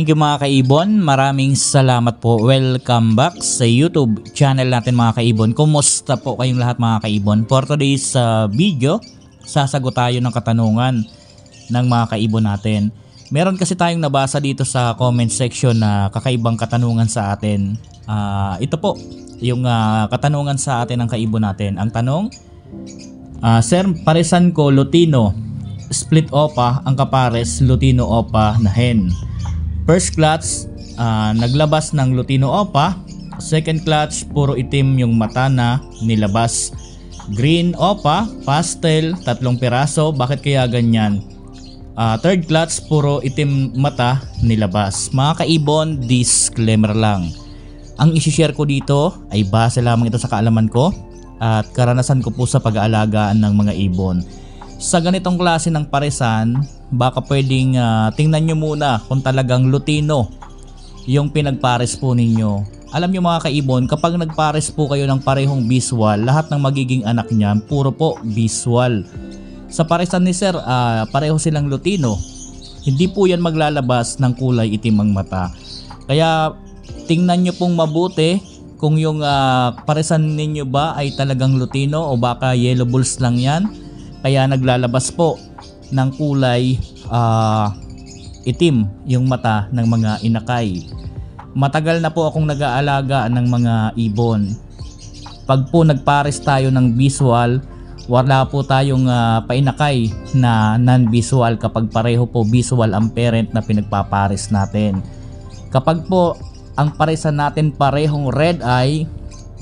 thank you mga kaibon. Maraming salamat po. Welcome back sa YouTube channel natin mga kaibon. Kumusta po kayong lahat mga kaibon? For today's video, sasagot tayo ng katanungan ng mga kaibon natin. Meron kasi tayong nabasa dito sa comment section na kakaibang katanungan sa atin. Ito po, yung katanungan sa atin ng kaibon natin. Ang tanong, Sir, paresan ko Lutino, split opa, ang kapares Lutino opa na hen. First clutch, naglabas ng Lutino opa. Second clutch, puro itim yung mata na nilabas. Green opa, pastel, 3 piraso. Bakit kaya ganyan? Third clutch, puro itim mata nilabas. Mga kaibon, disclaimer lang. Ang isi-share ko dito ay base lamang ito sa kaalaman ko at karanasan ko po sa pag-aalagaan ng mga ibon. Sa ganitong klase ng paresan, baka pwedeng tingnan nyo muna kung talagang Lutino yung pinagpares po ninyo. Alam nyo mga kaibon, kapag nagpares po kayo ng parehong visual, lahat ng magiging anak niyan puro po visual. Sa paresan ni Sir, pareho silang Lutino. Hindi po yan maglalabas ng kulay itim ang mata. Kaya tingnan nyo pong mabuti kung yung paresan ninyo ba ay talagang Lutino o baka yellow bulls lang yan. Kaya naglalabas po ng kulay itim yung mata ng mga inakay. Matagal na po akong nag-aalaga ng mga ibon. Pag po nagpares tayo ng visual, wala po tayong painakay na non-visual kapag pareho po visual ang parent na pinagpapares natin. Kapag po ang paresan natin parehong red eye,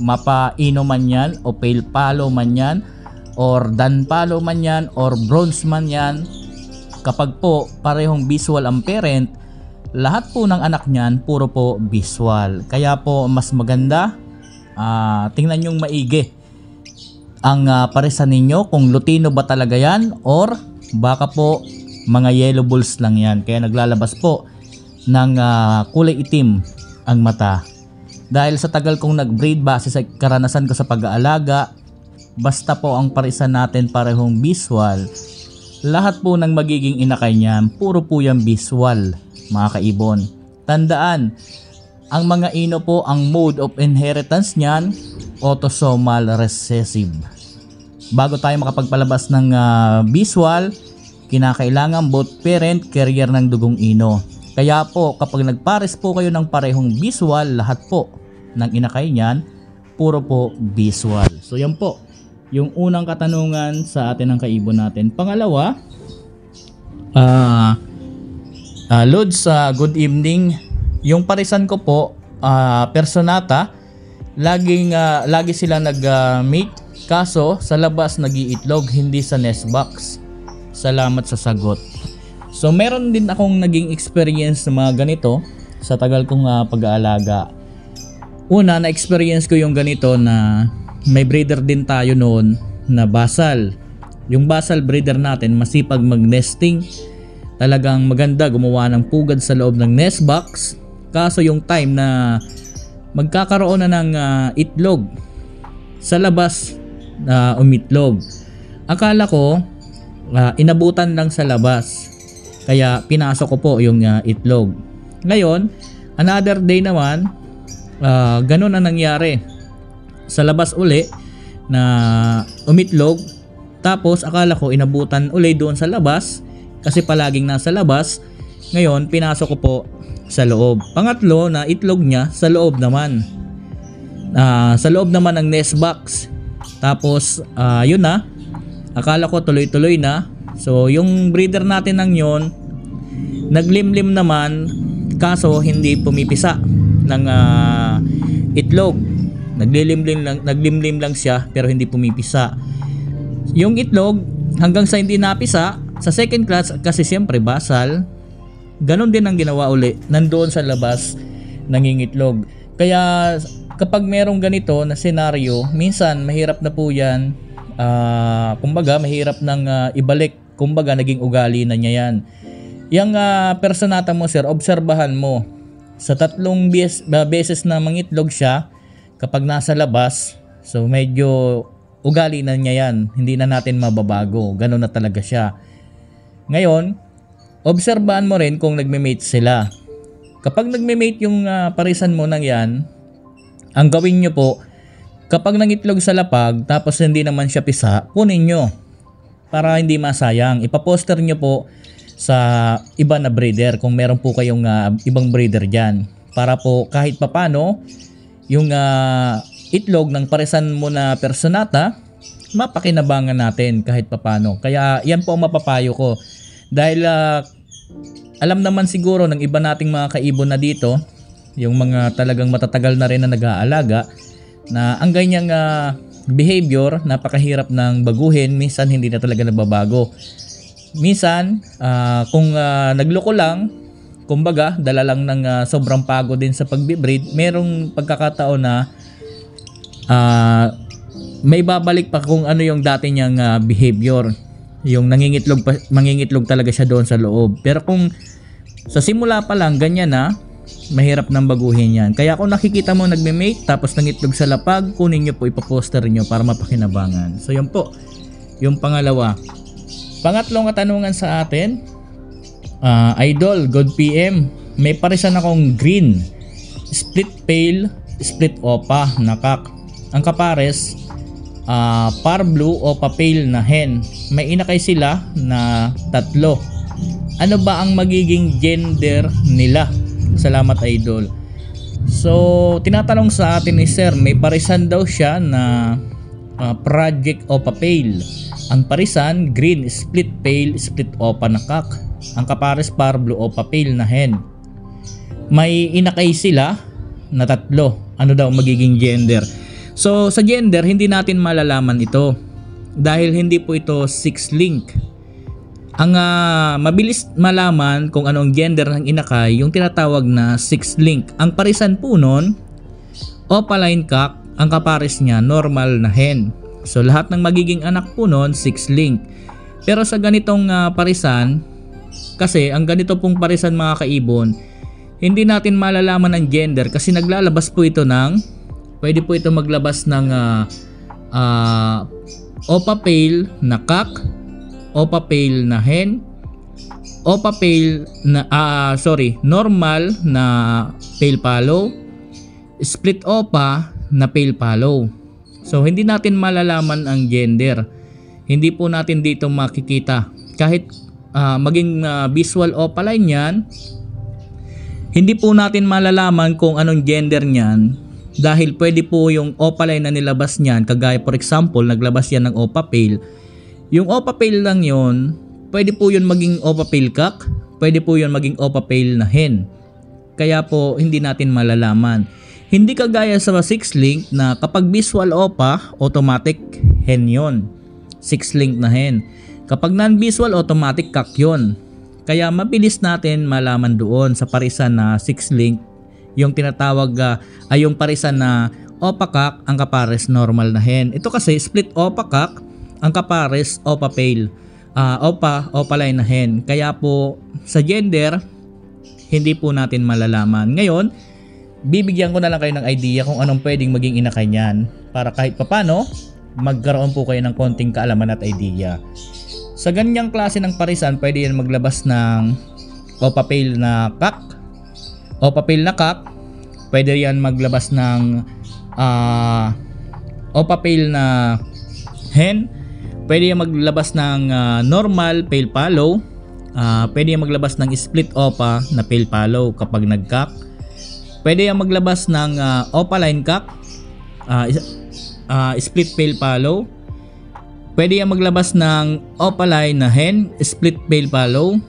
mapaino man yan o pale palo man yan, or dan palo man yan, or bronze man yan, kapag po parehong visual ang parent, lahat po ng anak niyan puro po visual. Kaya po mas maganda tingnan yung maigi ang paresan ninyo kung Lutino ba talaga yan or baka po mga yellow bulls lang yan. Kaya naglalabas po ng kulay itim ang mata. Dahil sa tagal kong nag-breed base sa karanasan ko sa pag-aalaga, basta po ang paresan natin parehong visual, lahat po ng magiging inakay niyan puro po yung visual mga kaibon. Tandaan, ang mga ino po, ang mode of inheritance niyan autosomal recessive. Bago tayo makapagpalabas ng visual, kinakailangan both parent carrier ng dugong ino. Kaya po kapag nagpares po kayo ng parehong visual, lahat po ng inakay niyan puro po visual. So yan po yung unang katanungan sa atin ng kaibon natin. Pangalawa, Lods, good evening. Yung paresan ko po, personata, lagi sila nag-mate, kaso sa labas nag-iitlog, hindi sa nest box. Salamat sa sagot. So meron din akong naging experience sa mga ganito sa tagal kong pag-aalaga. Una, na-experience ko yung ganito na may breeder din tayo noon na basal. Yung basal breeder natin masipag mag-nesting. Talagang maganda, gumawa ng pugad sa loob ng nest box. Kaso yung time na magkakaroon na ng itlog sa labas na umitlog, akala ko inabutan lang sa labas. Kaya pinasok ko po yung itlog. Ngayon, another day naman, ganun na nangyari. Sa labas uli na umitlog, tapos akala ko inabutan uli doon sa labas kasi palaging nasa labas. Ngayon pinasok ko po sa loob. Pangatlo na itlog niya sa loob naman, sa loob naman ng nest box. Tapos yun na, akala ko tuloy-tuloy na. So yung breeder natin ng yon naglimlim naman, kaso hindi pumipisa ng itlog. Naglimlim lang siya pero hindi pumipisa. Yung itlog hanggang sa hindi napisa sa second clutch kasi siyempre basal, ganon din ang ginawa uli, nandoon sa labas nangingitlog. Kaya kapag merong ganito na senaryo, minsan mahirap na po yan, kumbaga mahirap nang ibalik, kumbaga naging ugali na niya yan. Yung personata mo sir, obserbahan mo sa 3 beses na mangitlog siya kapag nasa labas, so medyo ugali na niya yan, hindi na natin mababago, gano'n na talaga siya. Ngayon, obserbahan mo rin kung nagme-mate sila. Kapag nagme-mate yung parisan mo ng yan, ang gawin nyo po, kapag nangitlog sa lapag tapos hindi naman siya pisa, kunin nyo para hindi masayang. Ipaposter nyo po sa iba na breeder kung meron po kayong ibang breeder dyan. Para po kahit papano, yung itlog ng parisan mo na personata, mapakinabangan natin kahit papano. Kaya yan po ang mapapayo ko. Dahil alam naman siguro ng iba nating mga kaibon na dito, yung mga talagang matatagal na rin na nag-aalaga, na ang ganyang behavior, napakahirap ng baguhin, minsan hindi na talaga nababago. Minsan, kung nagloko lang, kumbaga, dala lang ng sobrang pagod din sa pagbe-breed, merong pagkakataon na may babalik pa kung ano yung dati niyang behavior. Yung mangingitlog talaga siya doon sa loob. Pero kung sa simula pa lang, ganyan na, mahirap nang baguhin yan. Kaya kung nakikita mo nagme-mate tapos nangitlog sa lapag, kunin nyo po, ipaposter nyo para mapakinabangan. So yun po, yung pangalawa. Pangatlong katanungan sa atin, Idol, good PM. May parisan akong green, split pale, split opa na kak. Ang kapares, par blue o pale na hen. May inakay sila na 3. Ano ba ang magiging gender nila? Salamat, Idol. So, tinatanong sa atin ni Sir, may parisan daw siya na project opa pale. Ang parisan, green, split pale, split opa na kak. Ang kapares, par blue opa pale na hen. May inakay sila na 3. Ano daw magiging gender? So, sa gender, hindi natin malalaman ito. Dahil hindi po ito 6 link. Ang mabilis malaman kung anong gender ng inakay, yung tinatawag na 6 link. Ang parisan po nun, opaline cock, ang kapares niya, normal na hen. So lahat ng magiging anak po nun, 6 link. Pero sa ganitong parisan, kasi ang ganito pong parisan mga kaibon, hindi natin malalaman ang gender kasi naglalabas po ito ng, pwede po ito maglabas ng opa pale na cock, opa pale na hen, opa pale na normal na pale fallow, split opa na pale fallow. So hindi natin malalaman ang gender. Hindi po natin dito makikita. Kahit maging visual opaline yan, hindi po natin malalaman kung anong gender niyan dahil pwede po yung opaline na nilabas niyan, kagaya for example, naglabas yan ng opa pale. Yung opa pale lang yon, pwede po yun maging opa pale cock, pwede po yun maging opa pale na hen. Kaya po hindi natin malalaman. Hindi kagaya sa 6 link na kapag visual opa, automatic hen yon. 6 link na hen. Kapag non-visual, automatic cock yon. Kaya mabilis natin malaman doon sa parisan na 6 link, yung tinatawag ay yung parisan na opa cock, ang kapares normal na hen. Ito kasi split opa cock, ang kapares opa pale, opaline na hen. Kaya po sa gender hindi po natin malalaman. Ngayon, bibigyan ko na lang kayo ng idea kung anong pwedeng maging inakay niyan para kahit papano magkaroon po kayo ng konting kaalaman at idea. Sa ganyang klase ng parisan, pwede yan maglabas ng opa pale na cock, opa pale na cock. Pwede yan maglabas ng opa pale na hen. Pwede yung maglabas ng normal pale fallow. Pwede yung maglabas ng split opa na pale fallow kapag nag-cock. Pwede yung maglabas ng opaline cock, split pale fallow. Pwede yung maglabas ng opaline na hen, split pale fallow.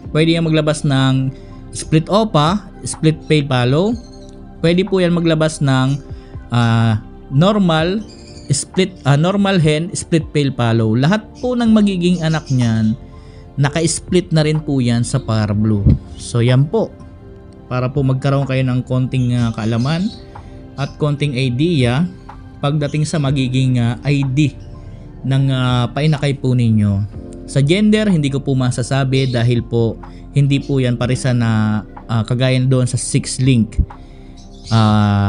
Pwede yung maglabas ng split opa, split pale fallow. Pwede po yan maglabas ng normal hen, split pale fallow. Lahat po ng magiging anak niyan, naka-split na rin po yan sa par blue. So yan po, para po magkaroon kayo ng konting kaalaman at konting idea pagdating sa magiging ID ng painakay po ninyo. Sa gender, hindi ko po masasabi dahil po hindi po yan parisan na kagaya doon sa 6 link.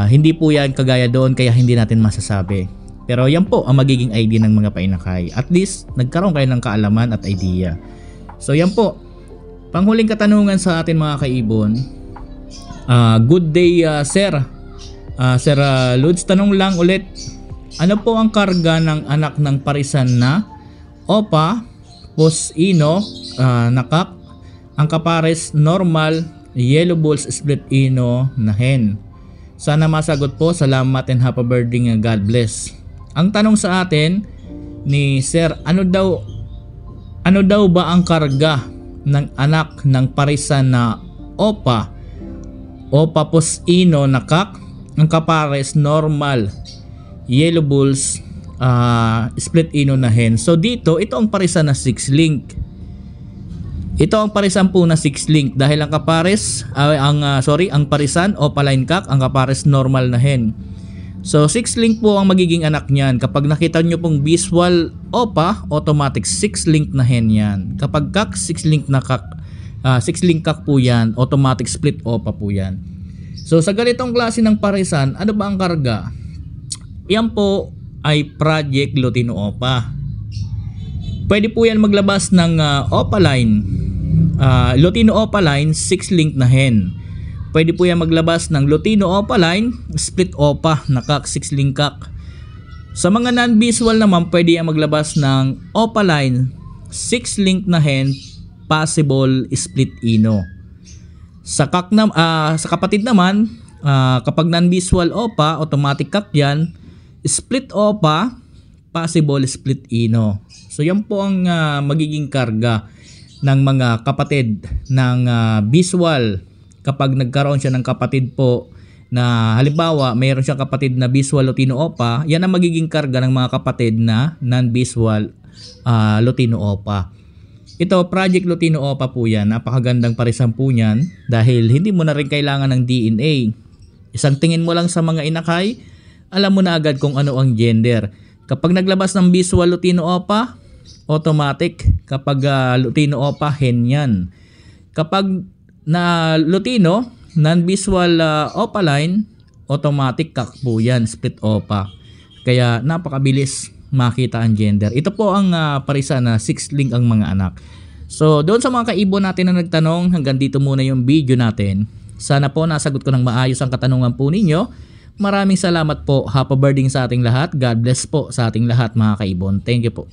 Hindi po yan kagaya doon, kaya hindi natin masasabi. Pero yan po ang magiging ID ng mga painakay. At least nagkaroon kayo ng kaalaman at idea. So yan po, panghuling katanungan sa atin mga kaibon. Good day, sir. Sir Lods, tanong lang ulit. Ano po ang karga ng anak ng parisan na Opa, Pus-ino, nakak, ang kapares normal, yellow balls split ino na hen? Sana masagot po. Salamat and happy birthday, God bless. Ang tanong sa atin ni Sir, ano daw ba ang karga ng anak ng parisan na Opa Pus-ino, nakak, ang kapares normal, yellow bulls, split ino na hen? So dito, ito ang parisan na 6 link. Ito ang parisan po na 6 link dahil ang kapares, ang parisan opaline cock, ang kapares normal na hen. So 6 link po ang magiging anak niyan. Kapag nakita nyo pong visual opa, automatic 6 link na hen yan. Kapag cock, 6 link na cock, 6 link cock po yan, automatic split opa po yan. So sa ganitong klase ng parisan, ano ba ang karga? Yan po ay Project Lutino Opa. Pwede po yan maglabas ng opaline, Lutino Opaline 6 link na hen. Pwede po yan maglabas ng Lutino Opaline split opa na cock, 6 link cock. Sa mga non-visual naman, pwede yan maglabas ng Opaline 6 link na hen, possible split ino. Sa kapatid naman, kapag non-visual opa, automatic cock yan, split opa, possible split ino. So yan po ang magiging karga ng mga kapatid ng visual. Kapag nagkaroon siya ng kapatid po na halimbawa mayroon siyang kapatid na visual Lutino Opa, yan ang magiging karga ng mga kapatid na non-visual Lutino Opa. Ito, Project Lutino Opa po yan. Napakagandang parisan po niyan dahil hindi mo na rin kailangan ng DNA. Isang tingin mo lang sa mga inakay, alam mo na agad kung ano ang gender. Kapag naglabas ng visual Lutino Opa, automatic. Kapag Lutino Opa, hen yan. Kapag na Lutino, non-visual opaline, automatic cock po yan, split opa. Kaya napakabilis makita ang gender. Ito po ang parisan na 6 link ang mga anak. So doon sa mga kaibon natin na nagtanong, hanggang dito muna yung video natin. Sana po nasagot ko ng maayos ang katanungan po ninyo. Maraming salamat po. Happy birthday sa ating lahat. God bless po sa ating lahat mga kaibon. Thank you po.